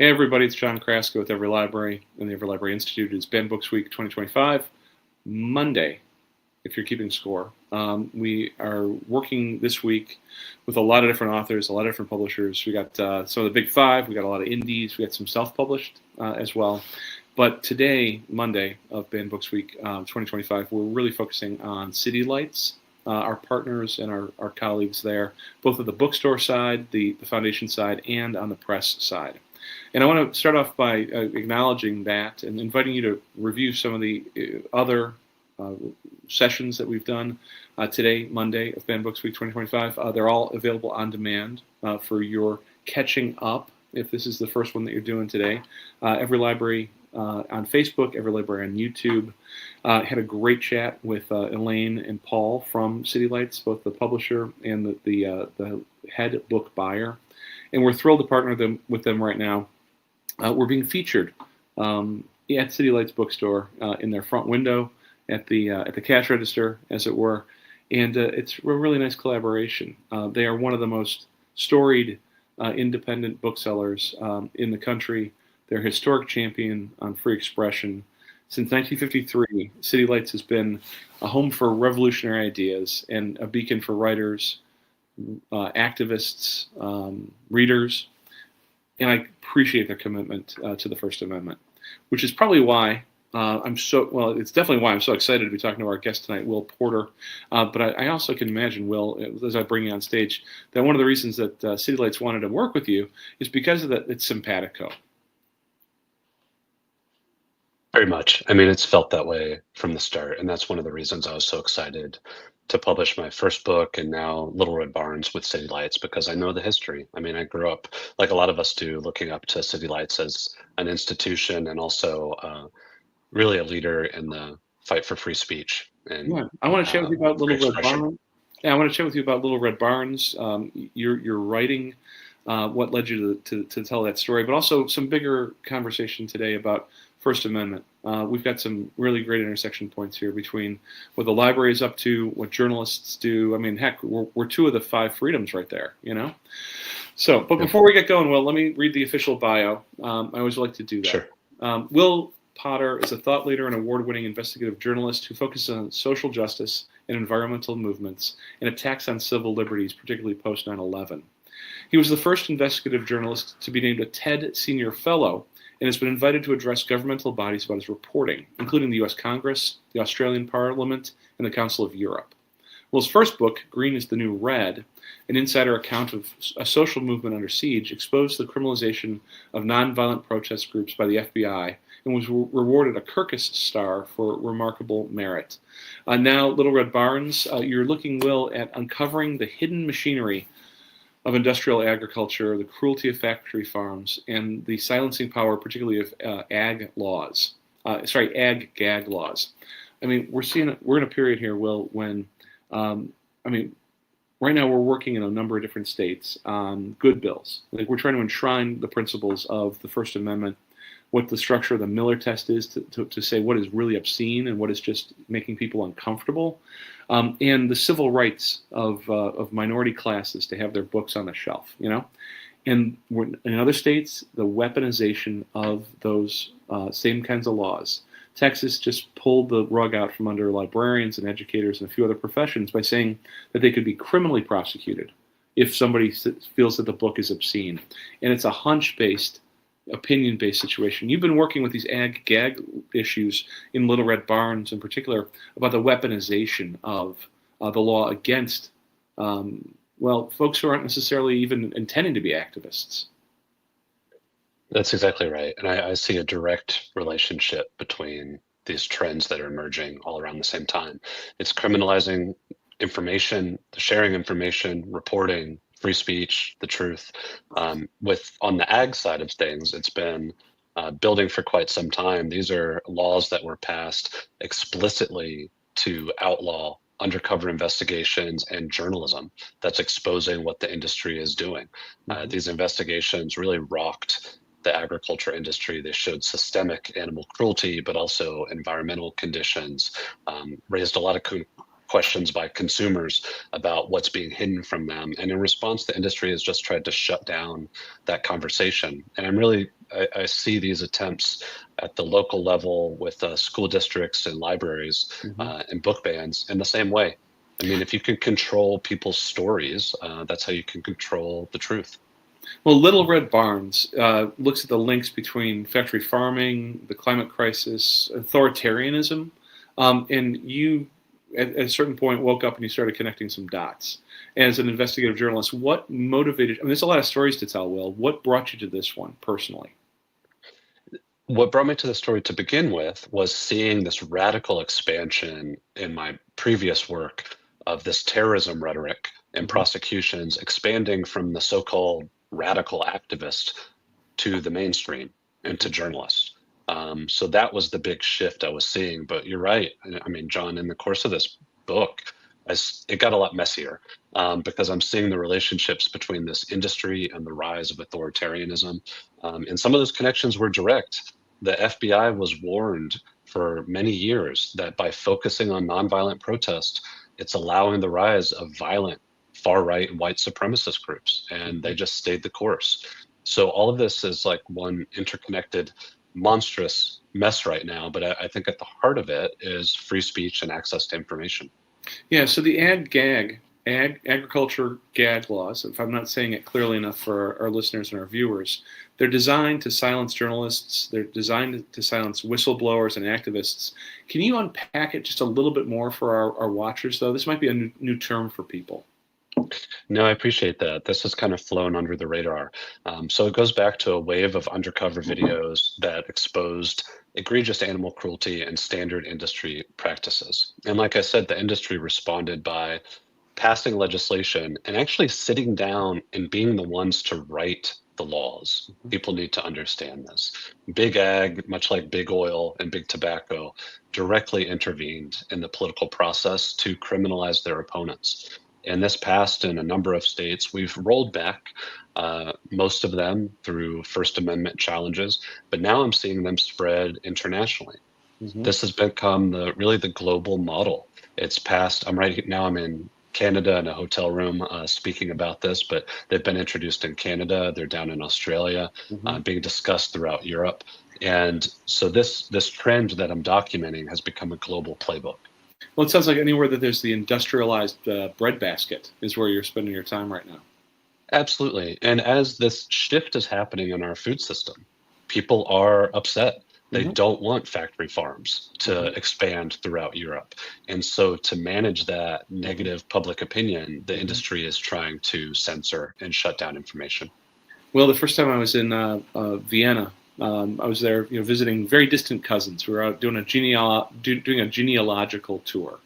Hey everybody, it's John Kraska with Every Library and the Every Library Institute. It's Banned Books Week 2025, Monday, if you're keeping score. We are working this week with a lot of different authors, a lot of different publishers. We got some of the big five, we got a lot of indies, we got some self-published as well. But today, Monday of Banned Books Week 2025, we're really focusing on City Lights, our partners and our colleagues there, both at the bookstore side, the foundation side, and on the press side. And I want to start off by acknowledging that and inviting you to review some of the other sessions that we've done today, Monday of Banned Books Week 2025. They're all available on demand for your catching up, if this is the first one that you're doing today. Every Library on Facebook, Every Library on YouTube. Had a great chat with Elaine and Paul from City Lights, both the publisher and the head book buyer. And we're thrilled to partner with them right now. We're being featured at City Lights Bookstore in their front window at the cash register, as it were. And it's a really nice collaboration. They are one of the most storied independent booksellers in the country. They're a historic champion on free expression. Since 1953, City Lights has been a home for revolutionary ideas and a beacon for writers, activists, readers, and I appreciate their commitment to the First Amendment, which is probably why it's definitely why I'm so excited to be talking to our guest tonight, Will Porter. But I also can imagine, Will, as I bring you on stage, that one of the reasons that City Lights wanted to work with you is because of that it's simpatico. Very much. I mean, it's felt that way from the start, and that's one of the reasons I was so excited to publish my first book and now Little Red Barns with City Lights, because I know the history. I mean, I grew up, like a lot of us do, looking up to City Lights as an institution and also really a leader in the fight for free speech. And yeah, I want to chat with you about Little Red Barns. Yeah, I want to chat with you about Little Red Barns. Your writing, what led you to tell that story, but also some bigger conversation today about First Amendment. We've got some really great intersection points here between what the library is up to, what journalists do. I mean, heck, we're two of the five freedoms right there, you know? So, but before we get going, Will, let me read the official bio. I always like to do that. Sure. Will Potter is a thought leader and award-winning investigative journalist who focuses on social justice and environmental movements and attacks on civil liberties, particularly post 9/11. He was the first investigative journalist to be named a TED Senior Fellow and has been invited to address governmental bodies about his reporting, including the U.S. Congress, the Australian Parliament, and the Council of Europe. Will's first book, Green is the New Red, an insider account of a social movement under siege, exposed the criminalization of nonviolent protest groups by the FBI and was rewarded a Kirkus Star for remarkable merit. Now, Little Red Barns, you're looking, Will, at uncovering the hidden machinery of industrial agriculture, the cruelty of factory farms, and the silencing power, particularly of ag-gag laws. I mean, we're in a period here, Will, when right now we're working in a number of different states on good bills. Like, we're trying to enshrine the principles of the First Amendment, what the structure of the Miller test is to say what is really obscene and what is just making people uncomfortable, and the civil rights of minority classes to have their books on the shelf, you know? And in other states, the weaponization of those same kinds of laws. Texas just pulled the rug out from under librarians and educators and a few other professions by saying that they could be criminally prosecuted if somebody feels that the book is obscene. And it's a hunch-based, opinion-based situation. You've been working with these ag-gag issues in Little Red Barns in particular about the weaponization of the law against, folks who aren't necessarily even intending to be activists. That's exactly right. And I see a direct relationship between these trends that are emerging all around the same time. It's criminalizing information, sharing information, reporting, free speech, the truth. On the ag side of things, it's been building for quite some time. These are laws that were passed explicitly to outlaw undercover investigations and journalism that's exposing what the industry is doing. These investigations really rocked the agriculture industry. They showed systemic animal cruelty, but also environmental conditions, raised a lot of questions by consumers about what's being hidden from them. And in response, the industry has just tried to shut down that conversation. And I see these attempts at the local level with school districts and libraries and book bans in the same way. I mean, if you can control people's stories, that's how you can control the truth. Well, Little Red Barns looks at the links between factory farming, the climate crisis, authoritarianism, and you, at a certain point, woke up and you started connecting some dots. As an investigative journalist, what motivated? I mean, there's a lot of stories to tell, Will. What brought you to this one personally? What brought me to the story to begin with was seeing this radical expansion in my previous work of this terrorism rhetoric and Hmm. prosecutions expanding from the so-called radical activist to the mainstream and to journalists. So that was the big shift I was seeing. But you're right. I mean, John, in the course of this book, it got a lot messier because I'm seeing the relationships between this industry and the rise of authoritarianism. And some of those connections were direct. The FBI was warned for many years that by focusing on nonviolent protest, it's allowing the rise of violent far-right white supremacist groups, and they just stayed the course. So all of this is like one interconnected, monstrous mess right now. But I think at the heart of it is free speech and access to information. Yeah, so the ag-gag, agriculture gag laws, if I'm not saying it clearly enough for our listeners and our viewers, they're designed to silence journalists. They're designed to silence whistleblowers and activists. Can you unpack it just a little bit more for our watchers, though? This might be a new term for people. No, I appreciate that. This has kind of flown under the radar. So it goes back to a wave of undercover videos that exposed egregious animal cruelty and standard industry practices. And like I said, the industry responded by passing legislation and actually sitting down and being the ones to write the laws. People need to understand this. Big ag, much like big oil and big tobacco, directly intervened in the political process to criminalize their opponents. And this passed in a number of states. We've rolled back most of them through First Amendment challenges, but now I'm seeing them spread internationally. Mm-hmm. This has become really the global model. It's passed. I'm in Canada in a hotel room speaking about this, but they've been introduced in Canada. They're down in Australia, Mm-hmm. being discussed throughout Europe. And so this trend that I'm documenting has become a global playbook. Well, it sounds like anywhere that there's the industrialized breadbasket is where you're spending your time right now. Absolutely. And as this shift is happening in our food system, people are upset. They Mm-hmm. don't want factory farms to Mm-hmm. expand throughout Europe. And so, to manage that negative public opinion, the Mm-hmm. industry is trying to censor and shut down information. Well, the first time I was in Vienna, I was there, visiting very distant cousins. We were out doing doing a genealogical tour,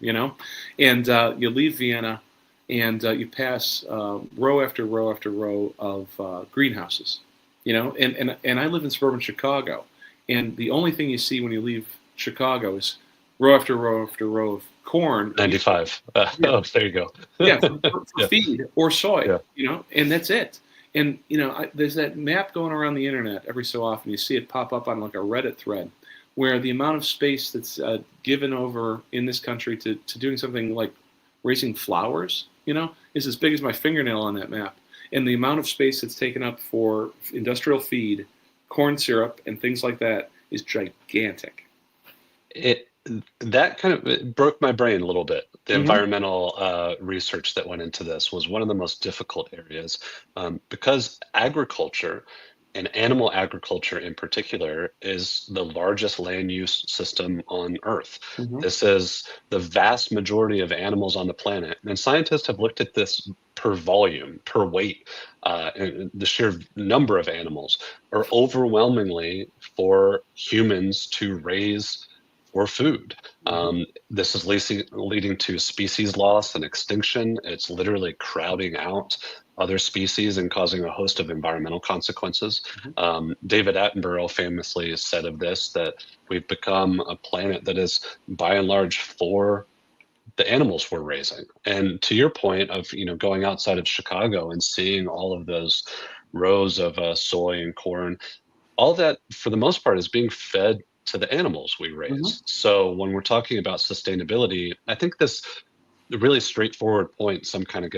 and you leave Vienna, and you pass row after row after row of greenhouses, and I live in suburban Chicago, and the only thing you see when you leave Chicago is row after row after row of corn. 95. Yeah, Oh, there you go. yeah, for Yeah. feed or soy, Yeah. and that's it. And there's that map going around the internet every so often. You see it pop up on like a Reddit thread, where the amount of space that's given over in this country to doing something like raising flowers, is as big as my fingernail on that map. And the amount of space that's taken up for industrial feed, corn syrup, and things like that is gigantic. It that kind of it broke my brain a little bit. The Hmm. environmental research that went into this was one of the most difficult areas because agriculture and animal agriculture in particular is the largest land use system on Earth. Hmm. This is the vast majority of animals on the planet, and scientists have looked at this per volume, per weight, and the sheer number of animals are overwhelmingly for humans to raise for food. Hmm. This is leading to species loss and extinction. It's literally crowding out other species and causing a host of environmental consequences. David Attenborough famously said of this that we've become a planet that is by and large for the animals we're raising. And to your point of going outside of Chicago and seeing all of those rows of soy and corn, all that for the most part is being fed to the animals we Hmm. raise. So when we're talking about sustainability, I think this the really straightforward point sometimes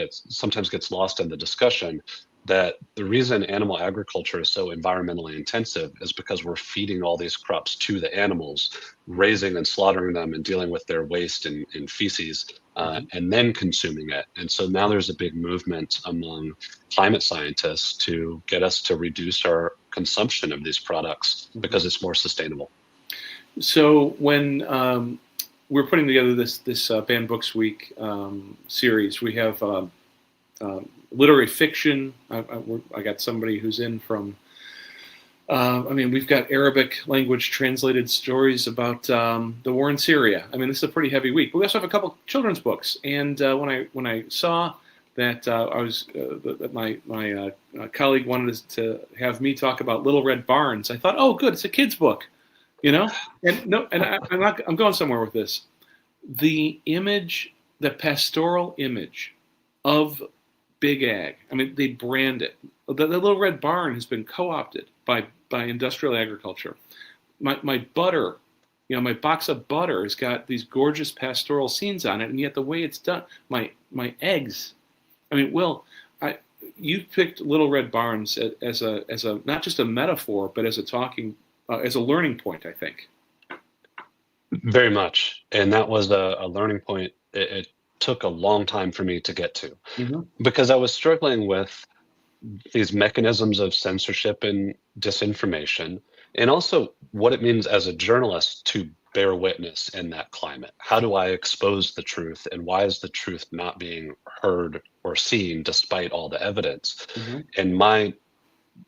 gets lost in the discussion, that the reason animal agriculture is so environmentally intensive is because we're feeding all these crops to the animals, raising and slaughtering them and dealing with their waste and feces, and then consuming it. And so now there's a big movement among climate scientists to get us to reduce our consumption of these products because it's more sustainable. So when we're putting together this Banned Books Week series, we have literary fiction. I got somebody who's in from. We've got Arabic language translated stories about the war in Syria. This is a pretty heavy week. But we also have a couple children's books. And when I saw that that my colleague wanted to have me talk about Little Red Barns, I thought, oh, good, it's a kid's book, And I'm going somewhere with this. The pastoral image of Big Ag. They brand it. The Little Red Barn has been co-opted by industrial agriculture. My butter, my box of butter has got these gorgeous pastoral scenes on it, and yet the way it's done, my eggs. Will, you picked Little Red Barns as a not just a metaphor, but as a learning point, I think. Very much, and that was a learning point. It took a long time for me to get to, because I was struggling with these mechanisms of censorship and disinformation, and also what it means as a journalist to bear witness in that climate. How do I expose the truth, and why is the truth not being heard or seen despite all the evidence? And my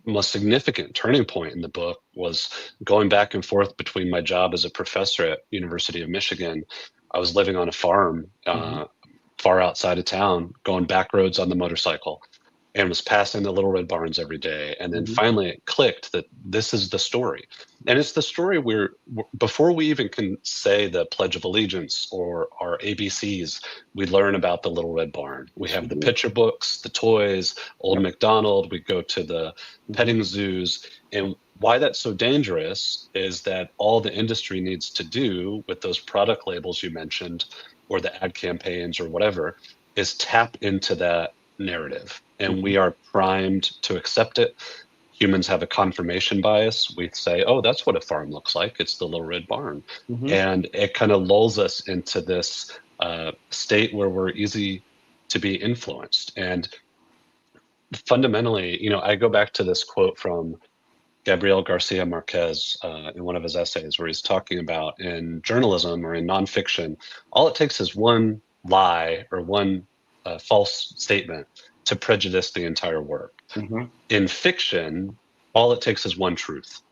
most significant turning point in the book was going back and forth between my job as a professor at University of Michigan. I was living on a farm far outside of town, going back roads on the motorcycle, and was passing the Little Red Barns every day. And then finally it clicked that this is the story. And it's the story where, before we even can say the Pledge of Allegiance or our ABCs, we learn about the Little Red Barn. We have the picture books, the toys, Old MacDonald, we go to the petting zoos. And why that's so dangerous is that all the industry needs to do with those product labels you mentioned, or the ad campaigns or whatever, is tap into that narrative. And we are primed to accept it. Humans have a confirmation bias. We say, oh, that's what a farm looks like. It's the Little Red Barn. And it kind of lulls us into this state where we're easy to be influenced. And fundamentally, I go back to this quote from Gabriel Garcia Marquez in one of his essays, where he's talking about, in journalism or in nonfiction, all it takes is one lie or one false statement to prejudice the entire work. In fiction, all it takes is one truth.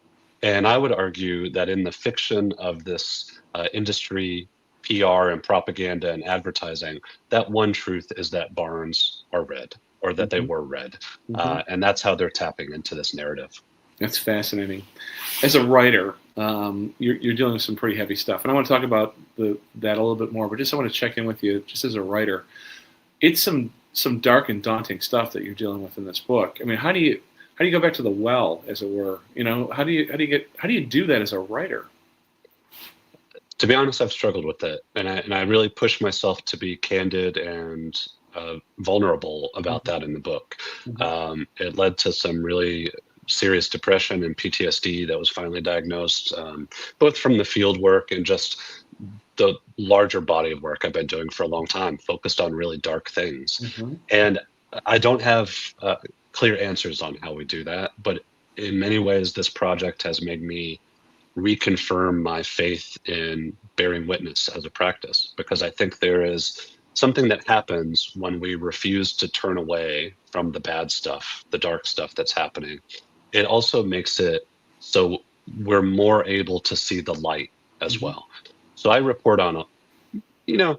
And I would argue that in the fiction of this industry, PR and propaganda and advertising, that one truth is that barns are red, or that they were red. And that's how they're tapping into this narrative. That's fascinating. As a writer, you're dealing with some pretty heavy stuff, and I want to talk about that a little bit more. But I want to check in with you, just as a writer. It's some dark and daunting stuff that you're dealing with in this book. How do you go back to the well, as it were? How do you do that as a writer? To be honest, I've struggled with it, and I really push myself to be candid and vulnerable about that in the book. It led to some really serious depression and PTSD that was finally diagnosed, both from the field work and just the larger body of work I've been doing for a long time, focused on really dark things. And I don't have clear answers on how we do that, but in many ways, this project has made me reconfirm my faith in bearing witness as a practice, because I think there is something that happens when we refuse to turn away from the bad stuff, the dark stuff that's happening. It also makes it so we're more able to see the light as well. So I report on a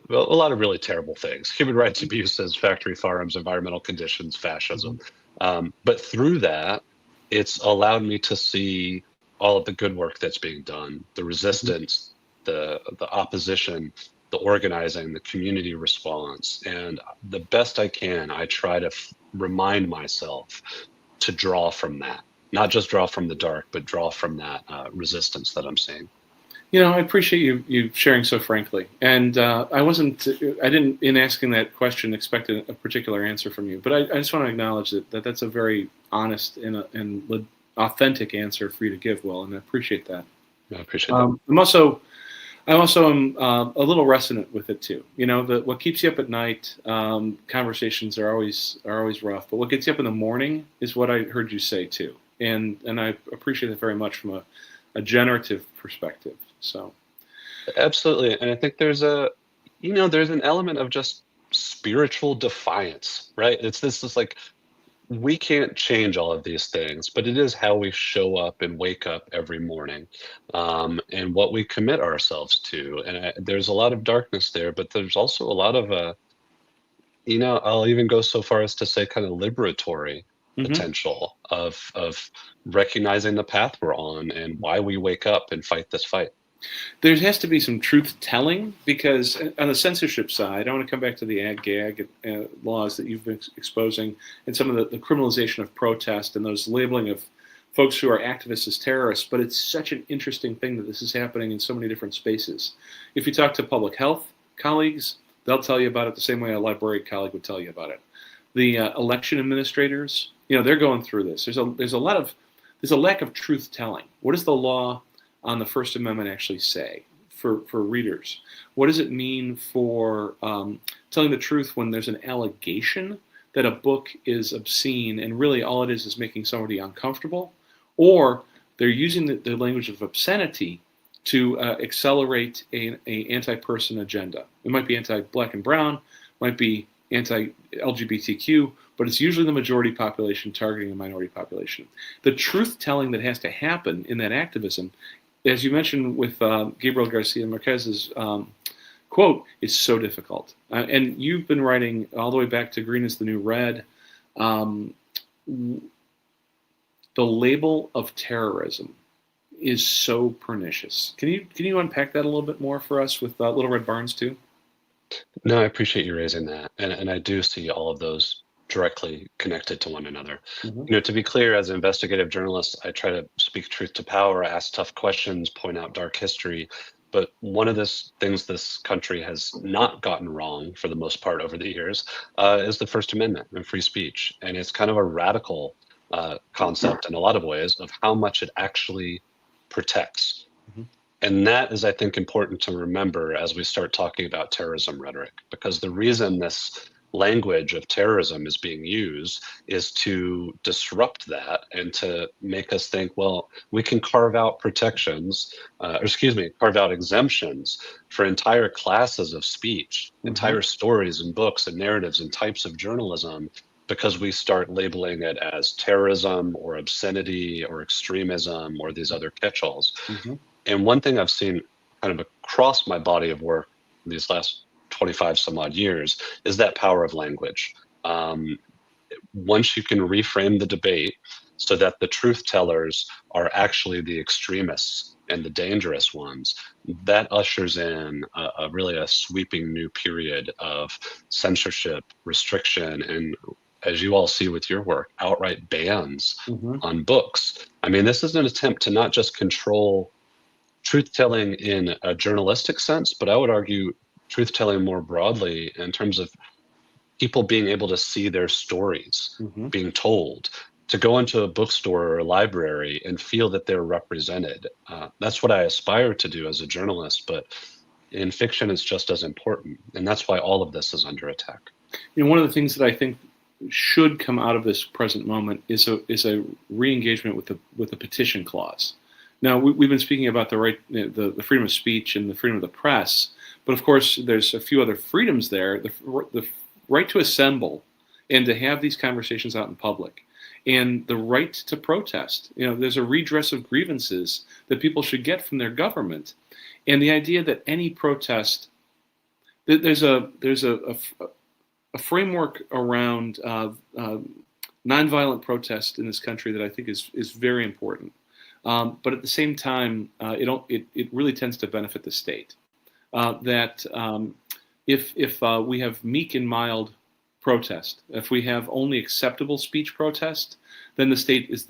lot of really terrible things: human rights abuses, factory farms, environmental conditions, fascism. But through that, it's allowed me to see all of the good work that's being done, the resistance, the opposition, the organizing, the community response. And the best I can, I try to remind myself to draw from that. Not just draw from the dark, but draw from that resistance that I'm seeing. I appreciate you sharing so frankly, and I didn't, in asking that question, expect a particular answer from you, but I just want to acknowledge that that's a very honest and authentic answer for you to give, Will, and I appreciate that. I appreciate that. I also am a little resonant with it too. What keeps you up at night, conversations are always rough, but what gets you up in the morning is what I heard you say too, and I appreciate it very much from a generative perspective. So, Absolutely. And I think there's an element of just spiritual defiance, right? It's this is like we can't change all of these things, but it is how we show up and wake up every morning, and what we commit ourselves to. And there's a lot of darkness there, but there's also a lot of, I'll even go so far as to say kind of liberatory hmm potential of recognizing the path we're on and why we wake up and fight this fight. there has to be some truth telling because on the censorship side, I want to come back to the ag-gag laws that you've been exposing and some of the criminalization of protest and those labeling of folks who are activists as terrorists. But it's such an interesting thing that this is happening in so many different spaces. If you talk to public health colleagues, they'll tell you about it the same way a library colleague would tell you about it. The election administrators, they're going through this. There's a lack of truth telling. What does the law on the First Amendment actually say for readers? What does it mean for telling the truth when there's an allegation that a book is obscene and really all it is making somebody uncomfortable? Or they're using the language of obscenity to accelerate a anti-person agenda. It might be anti-black and brown, might be anti-LGBTQ, but it's usually the majority population targeting the minority population. The truth telling that has to happen in that activism, as you mentioned with Gabriel Garcia Marquez's quote, is so difficult. And you've been writing all the way back to Green is the New Red. The label of terrorism is so pernicious. Can you unpack that a little bit more for us with Little Red Barns too? No, I appreciate you raising that. And I do see all of those directly connected to one another. Mm-hmm. To be clear, as an investigative journalist, I try to speak truth to power, ask tough questions, point out dark history. But one of the things this country has not gotten wrong for the most part over the years is the First Amendment and free speech. And it's kind of a radical concept in a lot of ways of how much it actually protects. Mm-hmm. And that is, I think, important to remember as we start talking about terrorism rhetoric, because the reason this language of terrorism is being used is to disrupt that and to make us think, well, we can carve out protections, carve out exemptions for entire classes of speech, Mm-hmm. entire stories and books and narratives and types of journalism, because we start labeling it as terrorism or obscenity or extremism or these other catch-alls. Mm-hmm. And one thing I've seen kind of across my body of work these last 25 some odd years is that power of language. Once you can reframe the debate so that the truth tellers are actually the extremists and the dangerous ones, that ushers in really a sweeping new period of censorship, restriction, and as you all see with your work, outright bans Mm-hmm. on books. I mean, this is an attempt to not just control truth telling in a journalistic sense, but I would argue truth telling more broadly in terms of people being able to see their stories Mm-hmm. being told, to go into a bookstore or a library and feel that they're represented. That's what I aspire to do as a journalist, but in fiction, it's just as important. And that's why all of this is under attack. One of the things that I think should come out of this present moment is a re-engagement with the petition clause. Now, we've been speaking about the right, the freedom of speech and the freedom of the press, but of course, there's a few other freedoms there. The right to assemble and to have these conversations out in public, and the right to protest. There's a redress of grievances that people should get from their government, and the idea that any protest, there's a framework around nonviolent protest in this country that I think is very important. But at the same time, it really tends to benefit the state. That if we have meek and mild protest, if we have only acceptable speech protest, then the state is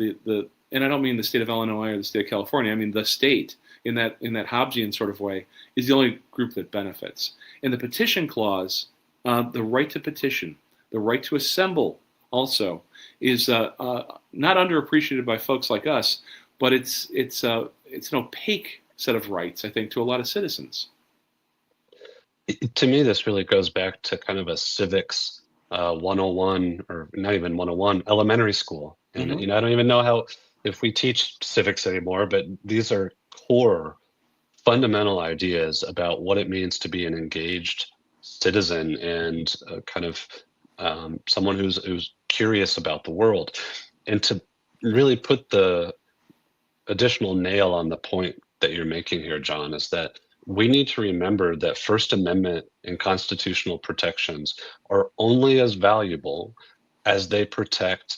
and I don't mean the state of Illinois or the state of California. I mean the state in that Hobbesian sort of way is the only group that benefits. And the petition clause, the right to petition, the right to assemble, also is not underappreciated by folks like us, but it's an opaque set of rights, I think, to a lot of citizens. To me, this really goes back to kind of a civics 101, or not even 101, elementary school. And Mhm. I don't even know if we teach civics anymore, but these are core fundamental ideas about what it means to be an engaged citizen and kind of someone who's curious about the world. And to really put the additional nail on the point that you're making here, John, is that we need to remember that First Amendment and constitutional protections are only as valuable as they protect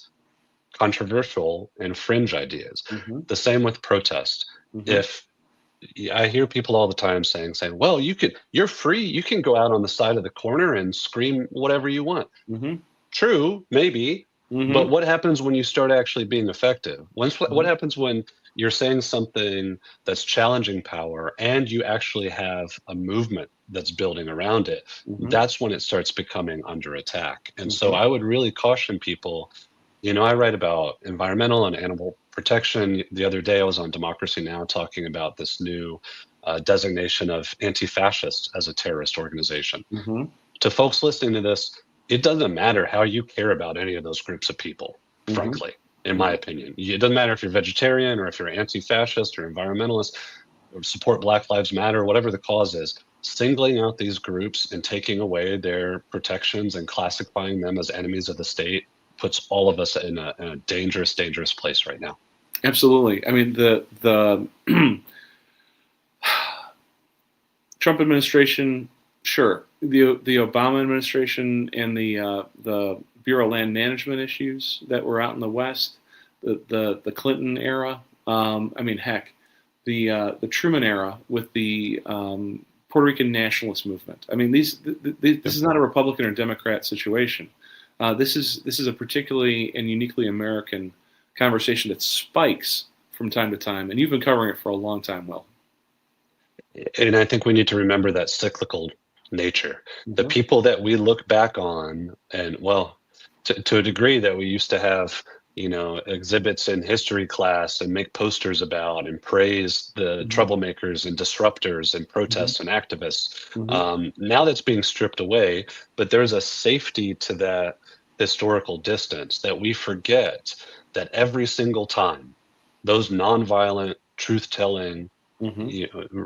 controversial and fringe ideas. Mhm. The same with protest. Mhm. If I hear people all the time saying, well, you're free, you can go out on the side of the corner and scream whatever you want. Mhm. True, maybe, but Mhm. what happens when you start actually being effective? What Mhm. happens when you're saying something that's challenging power and you actually have a movement that's building around it? Mhm. That's when it starts becoming under attack. And so Mhm. I would really caution people. I write about environmental and animal protection. The other day I was on Democracy Now! Talking about this new designation of anti-fascist as a terrorist organization. Mhm. To folks listening to this, it doesn't matter how you care about any of those groups of people, Mhm. frankly, in my Mhm. opinion. It doesn't matter if you're vegetarian or if you're anti-fascist or environmentalist or support Black Lives Matter, whatever the cause is. Singling out these groups and taking away their protections and classifying them as enemies of the state puts all of us in a dangerous, dangerous place right now. Absolutely. I mean, the Trump administration, sure. The Obama administration and the Bureau of Land Management issues that were out in the West, the Clinton era. I mean, heck, the Truman era with the Puerto Rican nationalist movement. I mean, this Yep. is not a Republican or Democrat situation. This is a particularly and uniquely American conversation that spikes from time to time, and you've been covering it for a long time, Will. And I think we need to remember that cyclical nature. The Hmm. people that we look back on, and well, to a degree that we used to have, exhibits in history class and make posters about and praise the Hmm. troublemakers and disruptors and Hmm. protests and activists. Hmm. Now that's being stripped away, but there's a safety to that historical distance that we forget that every single time those nonviolent, truth-telling Hmm.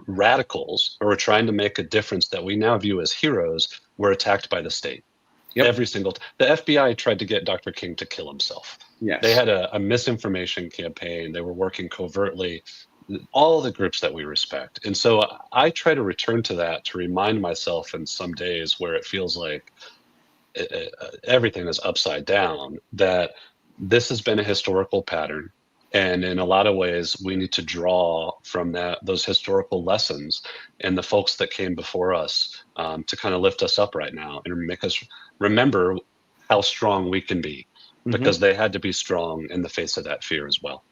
radicals who are trying to make a difference that we now view as heroes were attacked by the state. Yep. Every single time. The FBI tried to get Dr. King to kill himself. They Yes. had a misinformation campaign. They were working covertly. All the groups that we respect. And so I try to return to that to remind myself in some days where it feels like everything is upside down, that this has been a historical pattern. And in a lot of ways, we need to draw from those historical lessons and the folks that came before us to kind of lift us up right now and make us remember how strong we can be, Hmm. because they had to be strong in the face of that fear as well.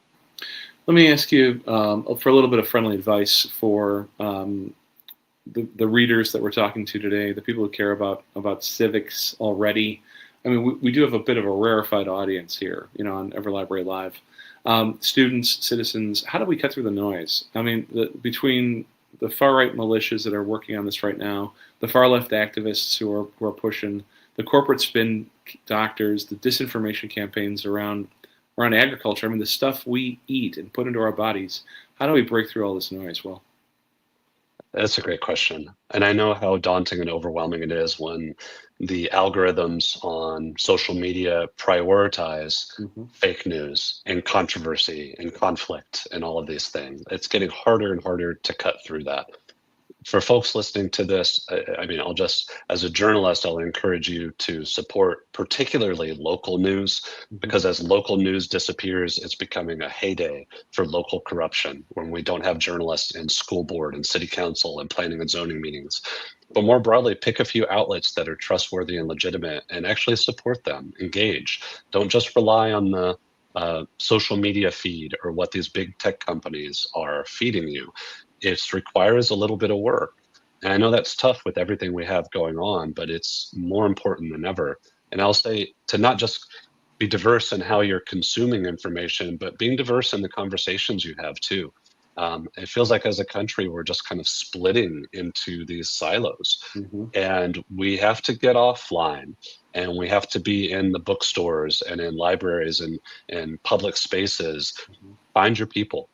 Let me ask you for a little bit of friendly advice for the readers that we're talking to today, the people who care about civics already. I mean, we do have a bit of a rarefied audience here, on Every Library Live. Students, citizens, how do we cut through the noise? I mean, between the far right militias that are working on this right now, the far left activists who are pushing, the corporate spin doctors, the disinformation campaigns around agriculture. I mean, the stuff we eat and put into our bodies. How do we break through all this noise? Well, That's a great question. And I know how daunting and overwhelming it is when the algorithms on social media prioritize hmm fake news and controversy and conflict and all of these things. It's getting harder and harder to cut through that. For folks listening to this, I mean, as a journalist, I'll encourage you to support particularly local news, hmm because as local news disappears, it's becoming a heyday for local corruption when we don't have journalists in school board and city council and planning and zoning meetings. but more broadly, pick a few outlets that are trustworthy and legitimate and actually support them, engage. Don't just rely on the social media feed or what these big tech companies are feeding you. It requires a little bit of work. And I know that's tough with everything we have going on, but it's more important than ever. And I'll say to not just be diverse in how you're consuming information, but being diverse in the conversations you have too. It feels like as a country, we're just kind of splitting into these silos. Mm-hmm. And we have to get offline and we have to be in the bookstores and in libraries and public spaces. Mm-hmm. Find your people.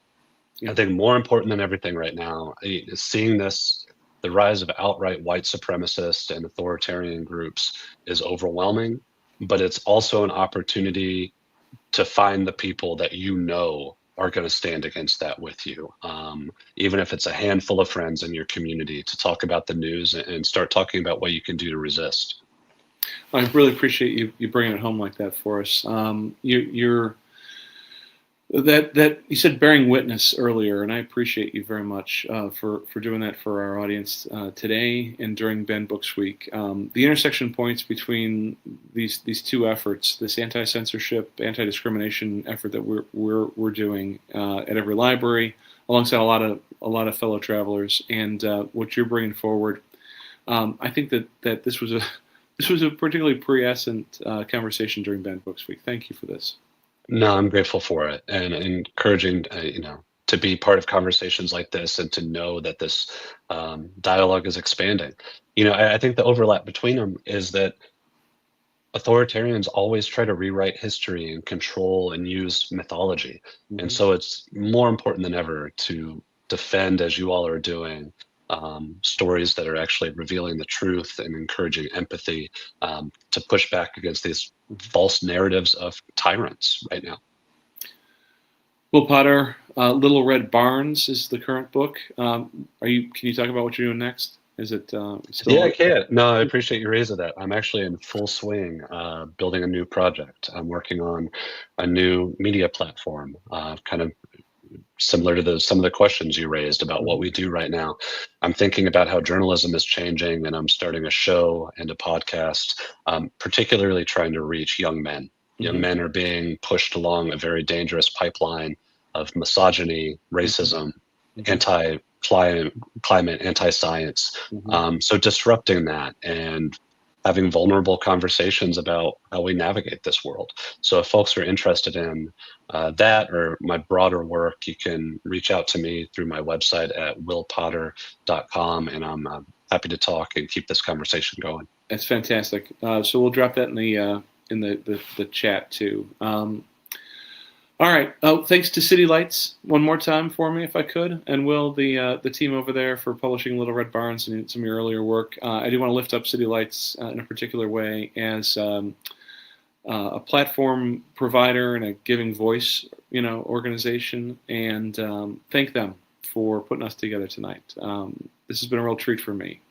Yeah. I think more important than everything right now is seeing this, the rise of outright white supremacist and authoritarian groups is overwhelming, but it's also an opportunity to find the people that you know are going to stand against that with you. Even if it's a handful of friends in your community, to talk about the news and start talking about what you can do to resist. I really appreciate you bringing it home like that for us. You're that you said bearing witness earlier, and I appreciate you very much for doing that for our audience today and during Ben Books Week. The intersection points between these two efforts, this anti-censorship, anti-discrimination effort that we're doing at every library, alongside a lot of fellow travelers, and what you're bringing forward. I think that this was a particularly prescient conversation during Ben Books Week. Thank you for this. No, I'm grateful for it and encouraging, to be part of conversations like this and to know that this dialogue is expanding. I think the overlap between them is that authoritarians always try to rewrite history and control and use mythology. Mm-hmm. And so it's more important than ever to defend, as you all are doing, stories that are actually revealing the truth and encouraging empathy, to push back against these false narratives of tyrants right now. Will Potter, Little Red Barns is the current book. Can you talk about what you're doing next? Is it still? Yeah, I can. No, I appreciate you raising that. I'm actually in full swing, building a new project. I'm working on a new media platform, kind of similar to some of the questions you raised about what we do right now. I'm thinking about how journalism is changing, and I'm starting a show and a podcast, particularly trying to reach young men. Mm-hmm. Young men are being pushed along a very dangerous pipeline of misogyny, racism, Mm-hmm. anti-climate, anti-science. Mm-hmm. So disrupting that and having vulnerable conversations about how we navigate this world. So if folks are interested in that or my broader work, you can reach out to me through my website at willpotter.com, and I'm happy to talk and keep this conversation going. That's fantastic. So we'll drop that in the chat too. All right. Oh, thanks to City Lights one more time for me, if I could, and Will, the team over there for publishing Little Red Barns and some of your earlier work. I do want to lift up City Lights in a particular way as a platform provider and a giving voice, organization, and thank them for putting us together tonight. This has been a real treat for me.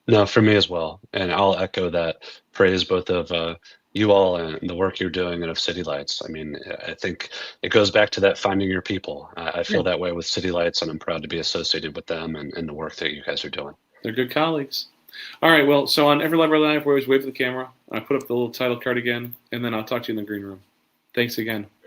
No, for me as well. And I'll echo that praise both of you all and the work you're doing and of City Lights. I mean, I think it goes back to that finding your people. I feel that way with City Lights, and I'm proud to be associated with them and the work that you guys are doing. They're good colleagues. All right, well, so on Every Library Live, we always wave to the camera. I put up the little title card again, and then I'll talk to you in the green room. Thanks again. Great.